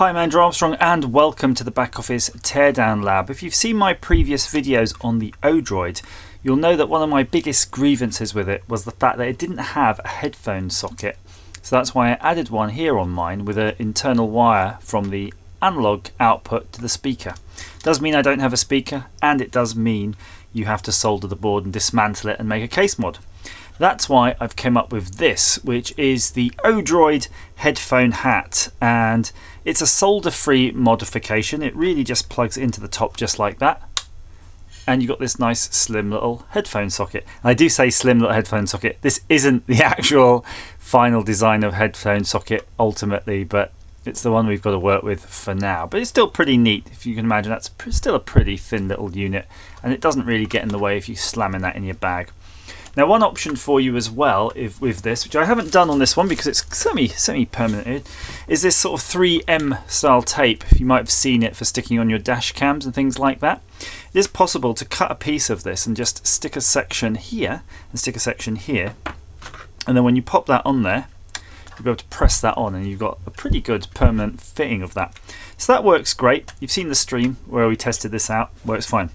Hi, I'm Andrew Armstrong and welcome to the Back Office Teardown Lab. If you've seen my previous videos on the Odroid, you'll know that one of my biggest grievances with it was the fact that it didn't have a headphone socket. So that's why I added one here on mine with an internal wire from the analog output to the speaker. It does mean I don't have a speaker, and it does mean you have to solder the board and dismantle it and make a case mod. That's why I've come up with this, which is the Odroid headphone hat, and it's a solder-free modification. It really just plugs into the top just like that, and you've got this nice slim little headphone socket. And I do say slim little headphone socket. This isn't the actual final design of headphone socket ultimately, but it's the one we've got to work with for now. But it's still pretty neat. If you can imagine, that's still a pretty thin little unit, and it doesn't really get in the way if you slamming that in your bag. Now, one option for you as well with this, which I haven't done on this one because it's semi-permanent, is this sort of 3M style tape. You might have seen it for sticking on your dash cams and things like that. It is possible to cut a piece of this and just stick a section here and stick a section here, and then when you pop that on there, you'll be able to press that on and you've got a pretty good permanent fitting of that. So that works great. You've seen the stream where we tested this out. Works fine.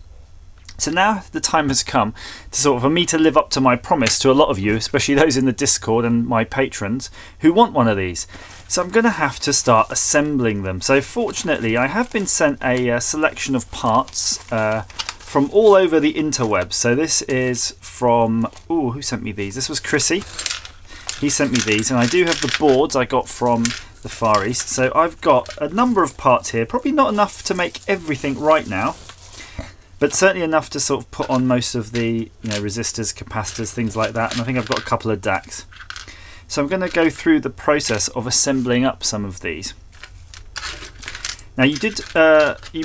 So now the time has come for me to live up to my promise to a lot of you, especially those in the Discord and my patrons who want one of these. So I'm going to have to start assembling them. So fortunately I have been sent a selection of parts from all over the interwebs. So this is from, who sent me these? This was Chrissy. He sent me these, and I do have the boards I got from the Far East. So I've got a number of parts here, probably not enough to make everything right now, but certainly enough to sort of put on most of the resistors, capacitors, things like that. And I think I've got a couple of DACs. So I'm going to go through the process of assembling up some of these. Now you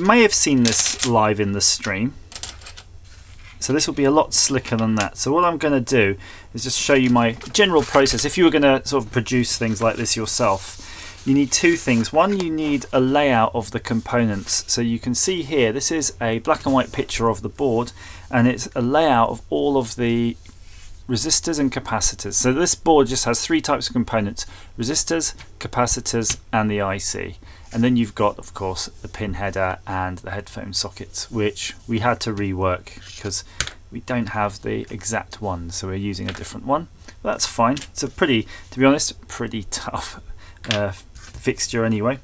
may have seen this live in the stream, so this will be a lot slicker than that. So what I'm going to do is just show you my general process. If you were going to sort of produce things like this yourself, you need two things. One, you need a layout of the components. So you can see here, this is a black and white picture of the board, and it's a layout of all of the resistors and capacitors. So this board just has three types of components: resistors, capacitors, and the IC. And then you've got, of course, the pin header and the headphone sockets, which we had to rework because we don't have the exact one, so we're using a different one. But that's fine. It's a to be honest, pretty tough fixture anyway.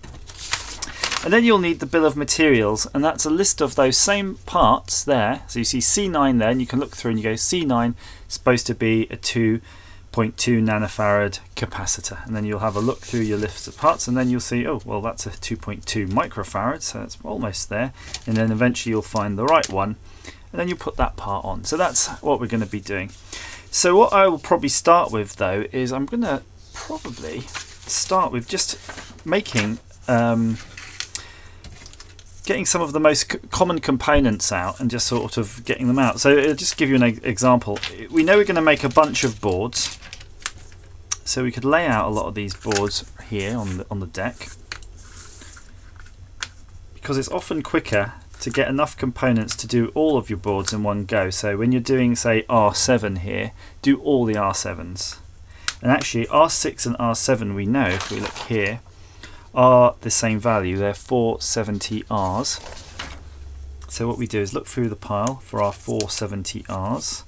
And then you'll need the bill of materials, and that's a list of those same parts there. So you see C9 there, and you can look through and you go, C9 is supposed to be a 2.2 nanofarad capacitor, and then you'll have a look through your list of parts, and then you'll see, oh well, that's a 2.2 microfarad, so it's almost there. And then eventually you'll find the right one, and then you put that part on. So that's what we're going to be doing. So what I will probably start with though is I'm going to probably start with just making getting some of the most common components out and just sort of getting them out. So I'll just give you an example. We know we're going to make a bunch of boards, so we could lay out a lot of these boards here on the deck, because it's often quicker to get enough components to do all of your boards in one go. So when you're doing, say, R7 here, do all the R7s. And actually R6 and R7, we know, if we look here, are the same value. They're 470Rs. So what we do is look through the pile for our 470Rs.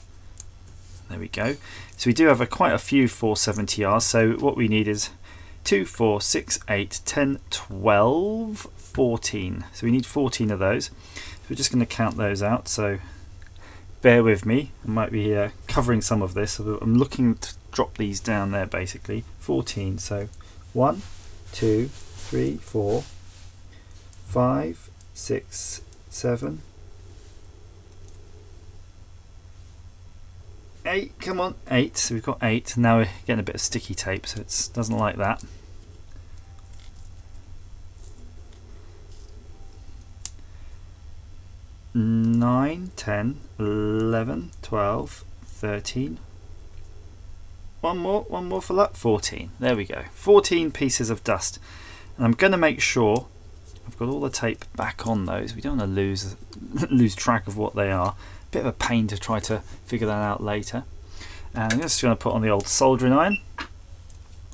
There we go. So we do have quite a few 470Rs. So what we need is 2, 4, 6, 8, 10, 12, 14. So we need 14 of those. So we're just going to count those out. So bear with me. I might be covering some of this. So I'm looking to drop these down there basically. 14. So 1, 2, 3, 4, 5, 6, 7, 8. Come on, 8. So we've got 8. Now we're getting a bit of sticky tape, so it doesn't like that. Nine, 10, 11, 12, 13. One more for that. 14. There we go. 14 pieces of dust. And I'm going to make sure I've got all the tape back on those. We don't want to lose track of what they are. Bit of a pain to try to figure that out later. And I'm just going to put on the old soldering iron.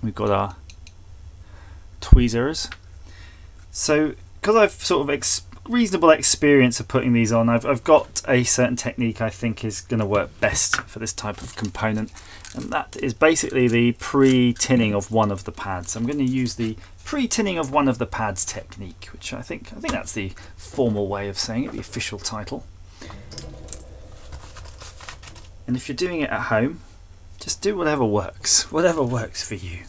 We've got our tweezers. So because I've sort of reasonable experience of putting these on, I've got a certain technique I think is going to work best for this type of component, and that is basically the pre-tinning of one of the pads. I'm going to use the pre-tinning of one of the pads technique, which I think that's the formal way of saying it, the official title. And if you're doing it at home, just do whatever works for you.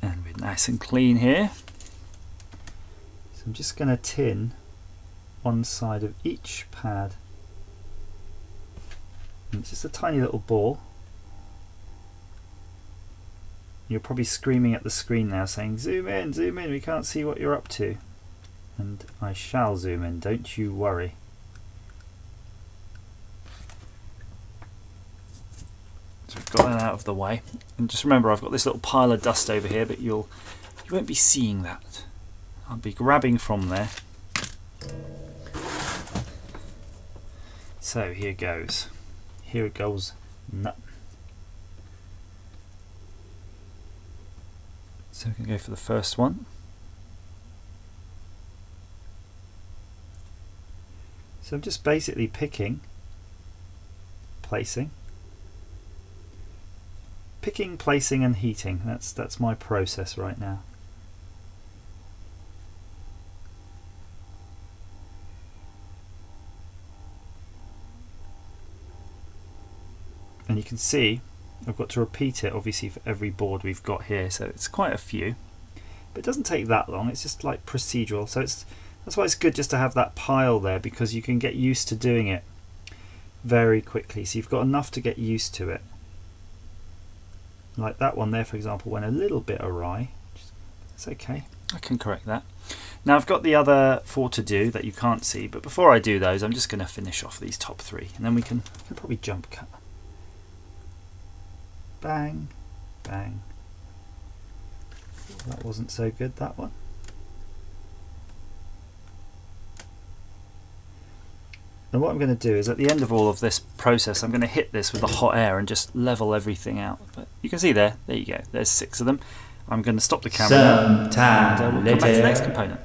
And we're nice and clean here. So I'm just going to tin one side of each pad. And it's just a tiny little ball. You're probably screaming at the screen now saying, zoom in, we can't see what you're up to. And I shall zoom in, don't you worry. So we've got that out of the way. And just remember, I've got this little pile of dust over here, but you won't be seeing that. I'll be grabbing from there. So here goes. Here it goes. No. So we can go for the first one. So I'm just basically picking, placing, and heating. That's my process right now. And you can see I've got to repeat it obviously for every board we've got here, so it's quite a few, but it doesn't take that long. It's just like procedural, so that's why it's good just to have that pile there, because you can get used to doing it very quickly. So you've got enough to get used to it. Like that one there, for example, went a little bit awry. It's okay, I can correct that. Now I've got the other 4 to do that you can't see, but before I do those, I'm just going to finish off these top 3, and then we can probably jump cut. Bang, bang. That wasn't so good, that one. And what I'm going to do is at the end of all of this process, I'm going to hit this with the hot air and just level everything out. But you can see there you go, there's 6 of them. I'm going to stop the camera and we'll come back to the next component.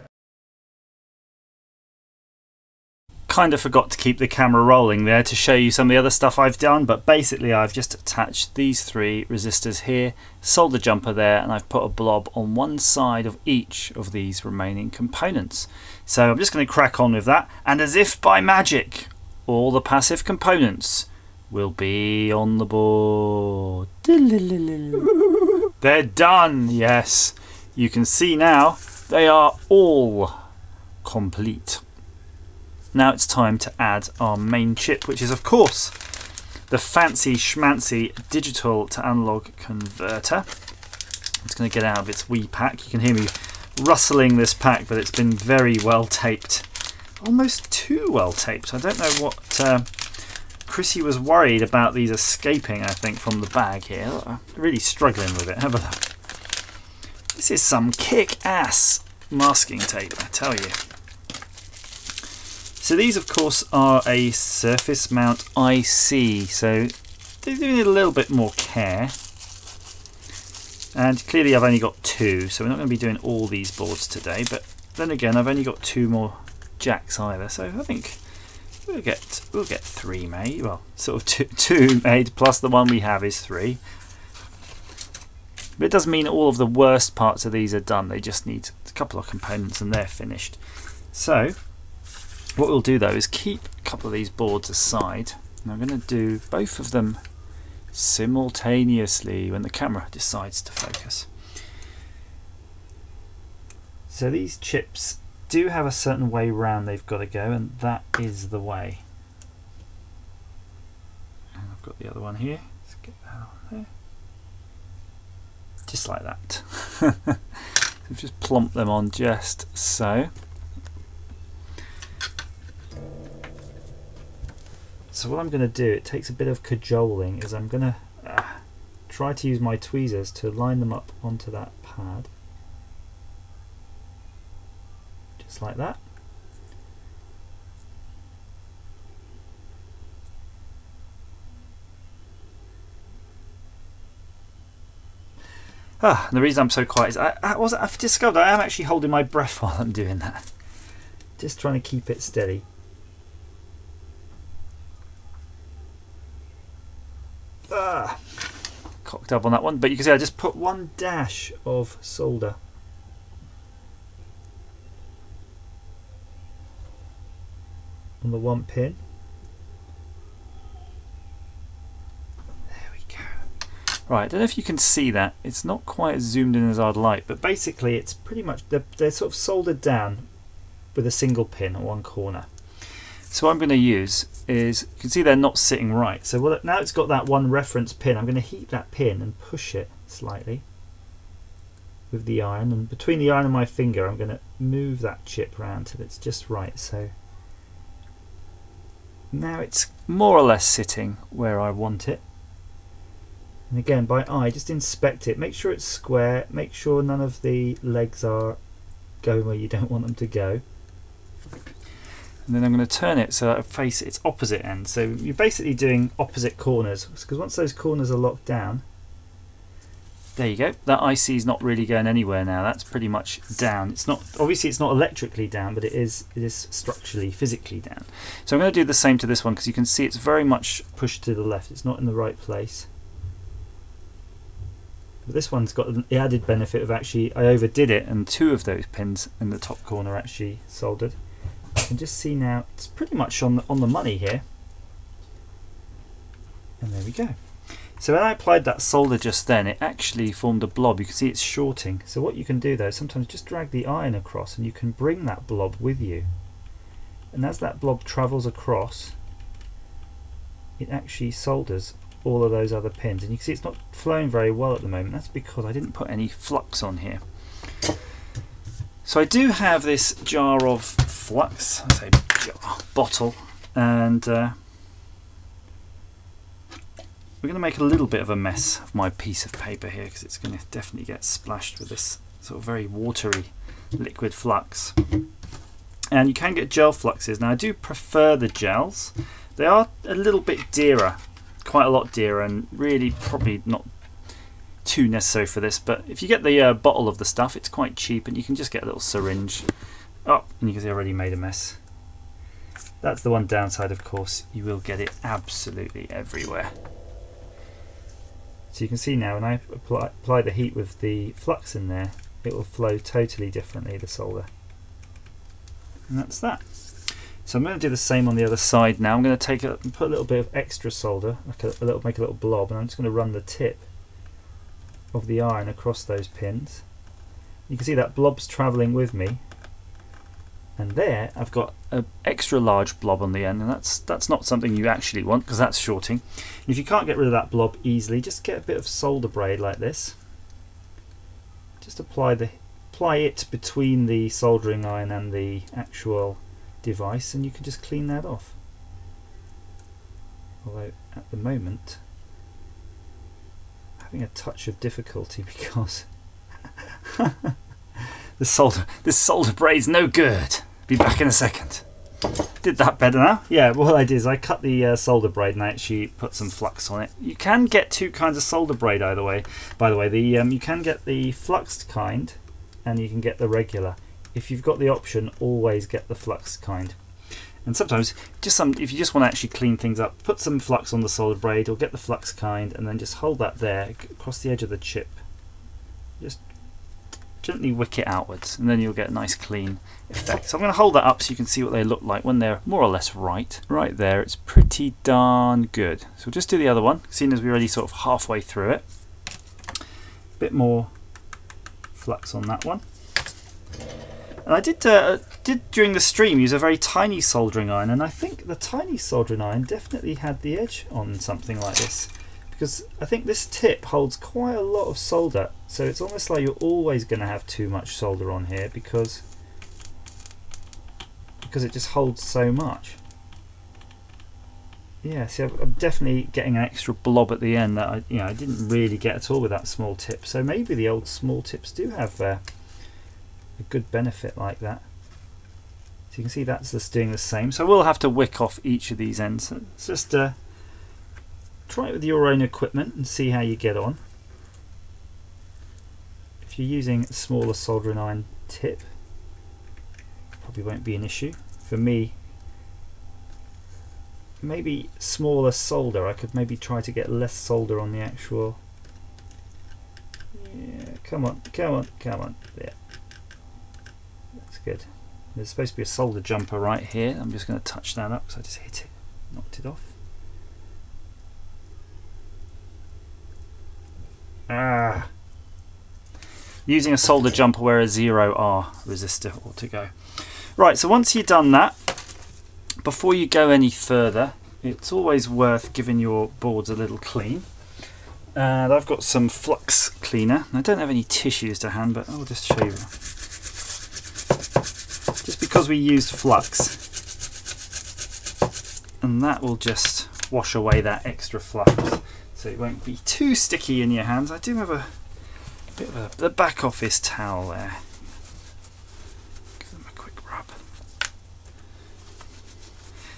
Kind of forgot to keep the camera rolling there to show you some of the other stuff I've done, but basically I've just attached these 3 resistors here, solder jumper there, and I've put a blob on one side of each of these remaining components. So I'm just going to crack on with that, and as if by magic, all the passive components will be on the board. They're done, yes. You can see now they are all complete. Now it's time to add our main chip, which is of course the fancy schmancy digital to analog converter. It's going to get out of its wee pack. You can hear me rustling this pack, but it's been very well taped. Almost too well taped. I don't know what Chrissy was worried about these escaping, I think, from the bag here. I'm really struggling with it. Have a look. This is some kick-ass masking tape, I tell you. So these of course are a surface mount IC, so they do need a little bit more care. And clearly I've only got 2, so we're not going to be doing all these boards today, but then again I've only got 2 more jacks either, so I think we'll get 3 made. Well, sort of two made, plus the one we have is 3. But it doesn't mean all of the worst parts of these are done, they just need a couple of components and they're finished. So what we'll do though is keep a couple of these boards aside, and I'm going to do both of them simultaneously when the camera decides to focus. So these chips do have a certain way round they've got to go, and that is the way. And I've got the other one here. Let's get that on there. Just like that. So just plump them on just so. So what I'm going to do, it takes a bit of cajoling, is I'm going to try to use my tweezers to line them up onto that pad. Just like that. And the reason I'm so quiet is I've discovered I am actually holding my breath while I'm doing that. Just trying to keep it steady. Cocked up on that one, but you can see I just put one dash of solder on the one pin. There we go. Right, I don't know if you can see that. It's not quite as zoomed in as I'd like, but basically it's pretty much, they're sort of soldered down with a single pin at one corner. So what I'm going to use is, you can see they're not sitting right. So now it's got that one reference pin, I'm going to heat that pin and push it slightly with the iron. And between the iron and my finger, I'm going to move that chip around till it's just right. So now it's more or less sitting where I want it. And again, by eye, just inspect it. Make sure it's square. Make sure none of the legs are going where you don't want them to go. And then I'm going to turn it so that I face its opposite end. So you're basically doing opposite corners, because once those corners are locked down, there you go. That IC is not really going anywhere now. That's pretty much down. It's not, obviously it's not electrically down, but it is structurally, physically down. So I'm going to do the same to this one, because you can see it's very much pushed to the left. It's not in the right place. But this one's got the added benefit of actually, I overdid it, and two of those pins in the top corner actually soldered. You can just see now it's pretty much on the money here. And there we go. So when I applied that solder just then, it actually formed a blob. You can see it's shorting. So what you can do though, sometimes just drag the iron across and you can bring that blob with you. And as that blob travels across, it actually solders all of those other pins. And you can see it's not flowing very well at the moment. That's because I didn't put any flux on here. So I do have this jar of flux, I say jar, bottle, and we're going to make a little bit of a mess of my piece of paper here, because it's going to definitely get splashed with this sort of very watery liquid flux. And you can get gel fluxes. Now I do prefer the gels. They are a little bit dearer, quite a lot dearer, and really probably not too necessary for this, but if you get the bottle of the stuff, it's quite cheap, and you can just get a little syringe. Oh, and you can see I already made a mess. That's the one downside, of course, you will get it absolutely everywhere. So you can see now when I apply the heat with the flux in there, it will flow totally differently, the solder. And that's that. So I'm going to do the same on the other side now. I'm going to take put a little bit of extra solder, make a little blob, and I'm just going to run the tip of the iron across those pins. You can see that blob's travelling with me, and there I've got an extra large blob on the end, and that's not something you actually want, because that's shorting. And if you can't get rid of that blob easily, just get a bit of solder braid like this. Just apply it between the soldering iron and the actual device, and you can just clean that off. Although at the moment a touch of difficulty because this solder braid's no good. Be back in a second. Did that better now? Yeah, what I did is I cut the solder braid and I actually put some flux on it. You can get two kinds of solder braid either way. By the way, you can get the fluxed kind and you can get the regular. If you've got the option, always get the flux kind. And sometimes, if you just want to actually clean things up, put some flux on the solder braid or get the flux kind, and then just hold that there across the edge of the chip. Just gently wick it outwards, and then you'll get a nice clean effect. So I'm going to hold that up so you can see what they look like when they're more or less right. Right there, it's pretty darn good. So we'll just do the other one, seeing as we're already sort of halfway through it. A bit more flux on that one. And I did during the stream use a very tiny soldering iron, and I think the tiny soldering iron definitely had the edge on something like this, because I think this tip holds quite a lot of solder, so it's almost like you're always going to have too much solder on here because it just holds so much. Yeah, see, I'm definitely getting an extra blob at the end that I didn't really get at all with that small tip. So maybe the old small tips do have a good benefit like that. So you can see that's just doing the same. So we'll have to wick off each of these ends. So let's just try it with your own equipment and see how you get on. if you're using a smaller soldering iron tip, probably won't be an issue. For me, maybe smaller solder, I could maybe try to get less solder on the actual. Yeah, come on, come on, come on. Yeah, that's good. There's supposed to be a solder jumper right here. I'm just going to touch that up because I just hit it, knocked it off. Ah. Using a solder jumper where a 0R resistor ought to go. Right, so once you've done that, before you go any further, it's always worth giving your boards a little clean. And I've got some flux cleaner. I don't have any tissues to hand, but I'll just show you. Just because we used flux, and that will just wash away that extra flux, so it won't be too sticky in your hands. I do have a bit of the back office towel there. Give them a quick rub.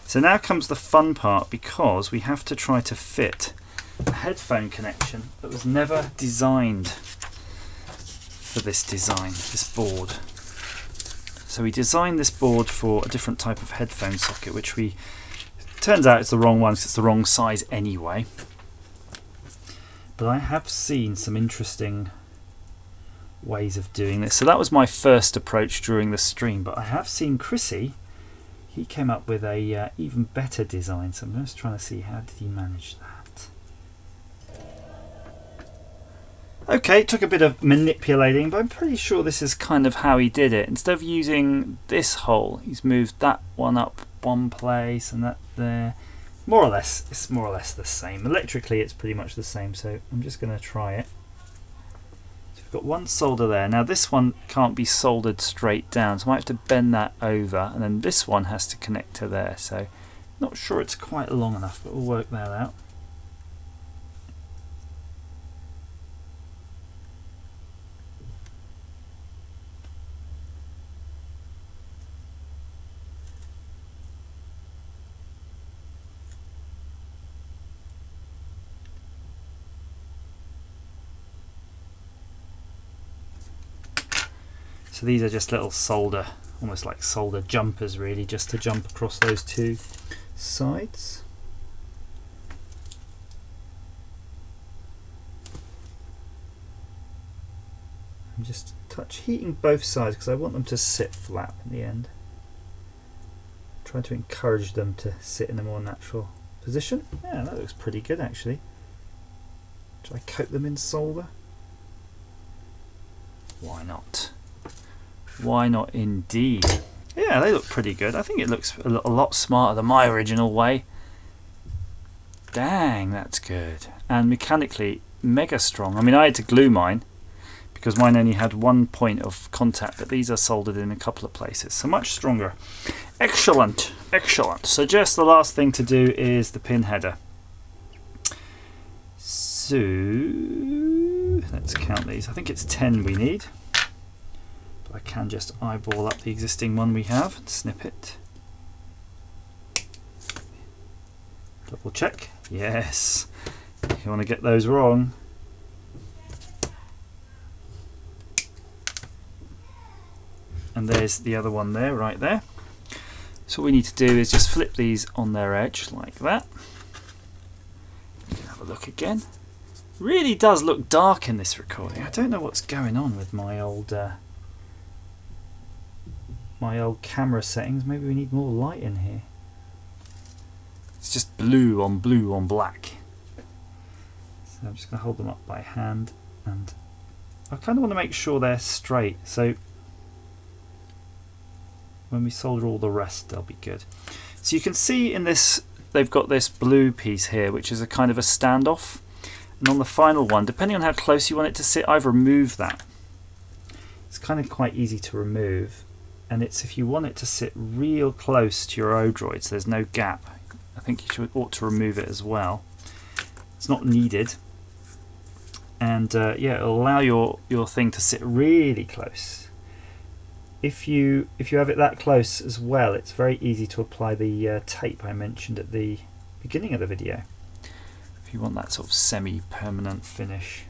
So now comes the fun part, because we have to try to fit a headphone connection that was never designed for this design, this board. So we designed this board for a different type of headphone socket, which turns out it's the wrong one because it's the wrong size anyway. But I have seen some interesting ways of doing this. So that was my first approach during the stream, but I have seen Chrissy, he came up with a even better design. So I'm just trying to see, how did he manage that? Okay, it took a bit of manipulating, but I'm pretty sure this is kind of how he did it. Instead of using this hole, he's moved that one up one place and that there. More or less, it's more or less the same. Electrically, it's pretty much the same, so I'm just going to try it. So we've got one solder there. Now this one can't be soldered straight down, so I might have to bend that over, and then this one has to connect to there. So not sure it's quite long enough, but we'll work that out. So these are just little solder, almost like solder jumpers really, just to jump across those two sides. I'm just heating both sides because I want them to sit flat in the end. Trying to encourage them to sit in a more natural position. Yeah, that looks pretty good actually. Should I coat them in solder? Why not? Why not indeed? Yeah, they look pretty good. I think it looks a lot smarter than my original way. Dang, that's good. And mechanically, mega strong. I mean, I had to glue mine because mine only had one point of contact, but these are soldered in a couple of places, so much stronger. Excellent, excellent. So just the last thing to do is the pin header. So let's count these. I think it's 10 we need. I can just eyeball up the existing one we have and snip it. Double check. Yes. You want to get those wrong. And there's the other one there, right there. So what we need to do is just flip these on their edge like that. Have a look again. Really does look dark in this recording. I don't know what's going on with my old camera settings. Maybe we need more light in here. It's just blue on black. So I'm just going to hold them up by hand, and I kind of want to make sure they're straight, so when we solder all the rest they'll be good. So you can see in this they've got this blue piece here which is a kind of a standoff, and on the final one, depending on how close you want it to sit, I've removed that. It's kind of quite easy to remove, and it's if you want it to sit real close to your Odroid so there's no gap, I think you ought to remove it as well. It's not needed, and yeah, it'll allow your thing to sit really close. If you have it that close as well, it's very easy to apply the tape I mentioned at the beginning of the video, if you want that sort of semi-permanent finish.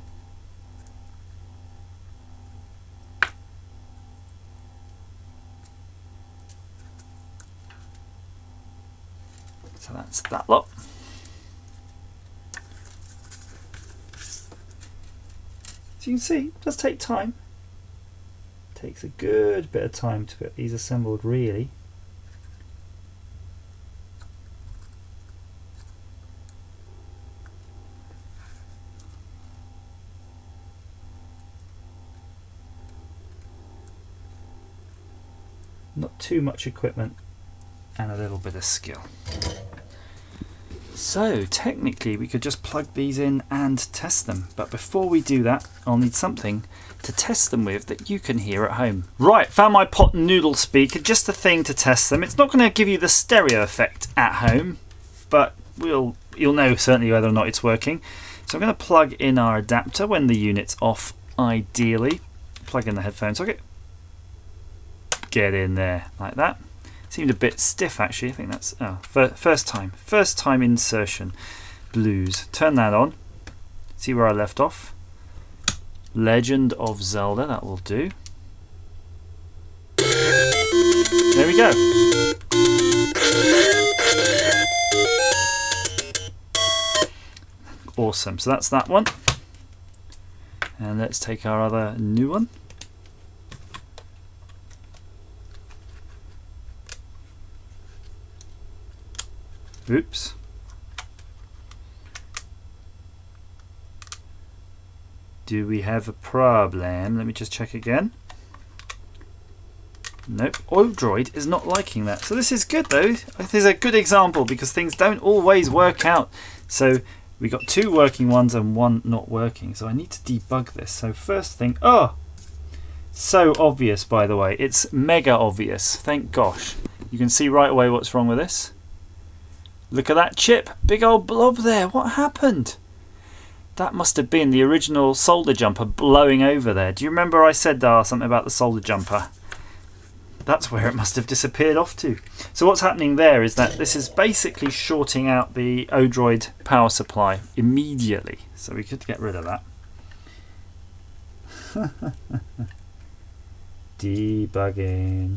So that's that lot. So you can see, it does take time. It takes a good bit of time to get these assembled, really. Not too much equipment and a little bit of skill. So technically we could just plug these in and test them, but before we do that I'll need something to test them with that you can hear at home. Right, found my pot and noodle speaker, just a thing to test them. It's not going to give you the stereo effect at home, but you'll know certainly whether or not it's working. So I'm going to plug in our adapter when the unit's off, ideally. Plug in the headphone socket. Get in there like that. Seemed a bit stiff actually. I think that's first time insertion blues. Turn that on. See where I left off. Legend of Zelda, that will do. There we go. Awesome. So that's that one. And let's take our other new one. Oops. Do we have a problem? Let me just check again. Nope. Odroid is not liking that. So this is good though. This is a good example because things don't always work out. So we got two working ones and one not working. So I need to debug this. So first thing, oh, so obvious by the way. It's mega obvious. Thank gosh. You can see right away what's wrong with this. Look at that chip, big old blob there. What happened? That must have been the original solder jumper blowing over there. Do you remember I said something about the solder jumper? That's where it must have disappeared off to. So what's happening there is that this is basically shorting out the Odroid power supply immediately. So we could get rid of that. Debugging.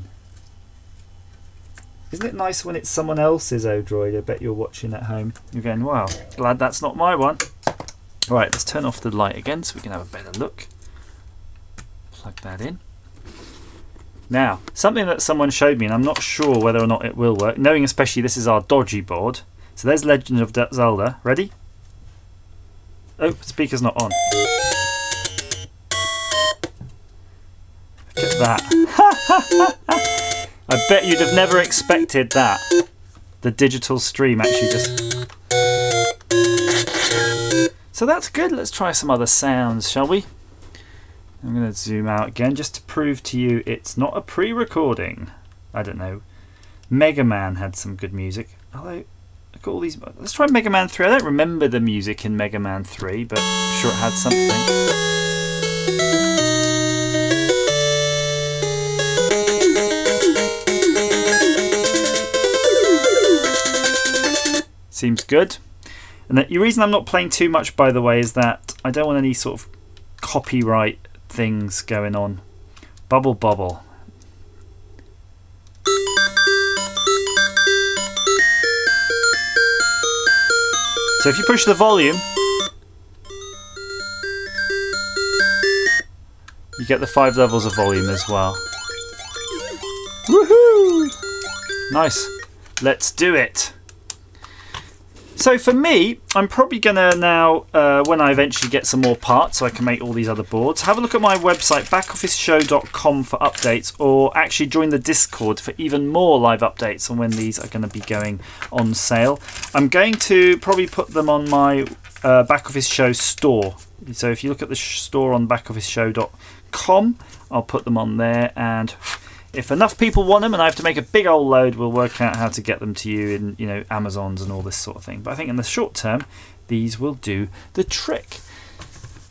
Isn't it nice when it's someone else's Odroid? I bet you're watching at home. You're going, wow, glad that's not my one. Right, let's turn off the light again so we can have a better look. Plug that in. Now, something that someone showed me, and I'm not sure whether or not it will work, knowing especially this is our dodgy board. So there's Legend of Zelda. Ready? Oh, speaker's not on. Look at that. I bet you'd have never expected that. The digital stream actually just... So that's good. Let's try some other sounds, shall we? I'm going to zoom out again just to prove to you it's not a pre-recording. I don't know. Mega Man had some good music. Although, look at all these... Let's try Mega Man 3. I don't remember the music in Mega Man 3, but I'm sure it had something. Seems good. And the reason I'm not playing too much, by the way, is that I don't want any sort of copyright things going on. Bubble bubble. So if you push the volume, you get the 5 levels of volume as well. Woohoo! Nice. Let's do it. So for me, I'm probably going to now, when I eventually get some more parts so I can make all these other boards, have a look at my website, backoffisshow.com, for updates, or actually join the Discord for even more live updates on when these are going to be going on sale. I'm going to probably put them on my Back Office Show store. So if you look at the store on backoffisshow.com, I'll put them on there, and if enough people want them and I have to make a big old load, we'll work out how to get them to you in, you know, Amazons and all this sort of thing. But I think in the short term, these will do the trick.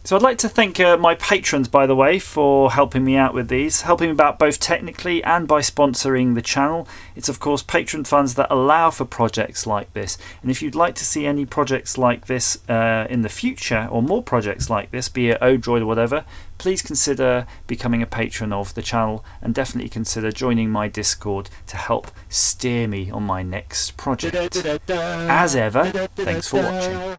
So I'd like to thank my patrons, by the way, for helping me out with these, helping me out both technically and by sponsoring the channel. It's of course patron funds that allow for projects like this, and if you'd like to see any projects like this in the future, or more projects like this, be it Odroid or whatever, please consider becoming a patron of the channel, and definitely consider joining my Discord to help steer me on my next project. As ever, thanks for watching.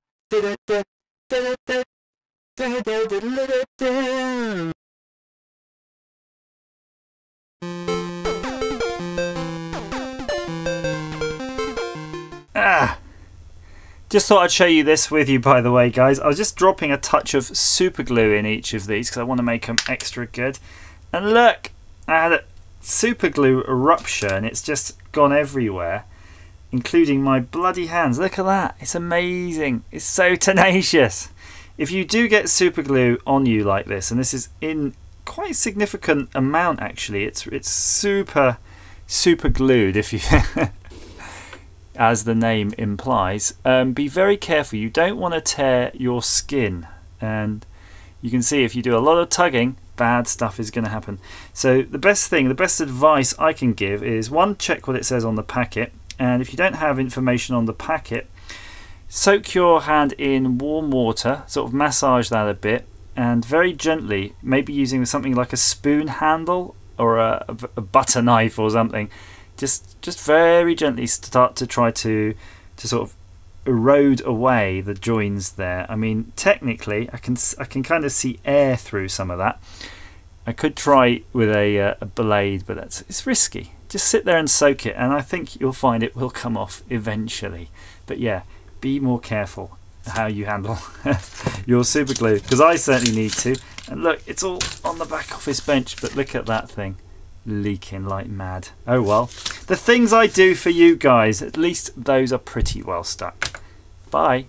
Just thought I'd show you this with you, by the way, guys. I was just dropping a touch of super glue in each of these because I want to make them extra good. And look, I had a super glue eruption. It's just gone everywhere, including my bloody hands. Look at that. It's amazing. It's so tenacious. If you do get super glue on you like this, and this is in quite a significant amount actually, it's super glued, if you as the name implies, be very careful. You don't want to tear your skin, and you can see if you do a lot of tugging, bad stuff is going to happen. So the best advice I can give is, one, check what it says on the packet, and if you don't have information on the packet, soak your hand in warm water, sort of massage that a bit, and very gently, maybe using something like a spoon handle or a butter knife or something, just very gently start to try to sort of erode away the joins there. I mean, technically I can kind of see air through some of that. I could try with a blade, but it's risky. Just sit there and soak it, and I think you'll find it will come off eventually. But yeah, be more careful how you handle your super glue, because I certainly need to. And look, it's all on the back office bench, but look at that thing leaking like mad. Oh well, the things I do for you guys, at least those are pretty well stuck. Bye.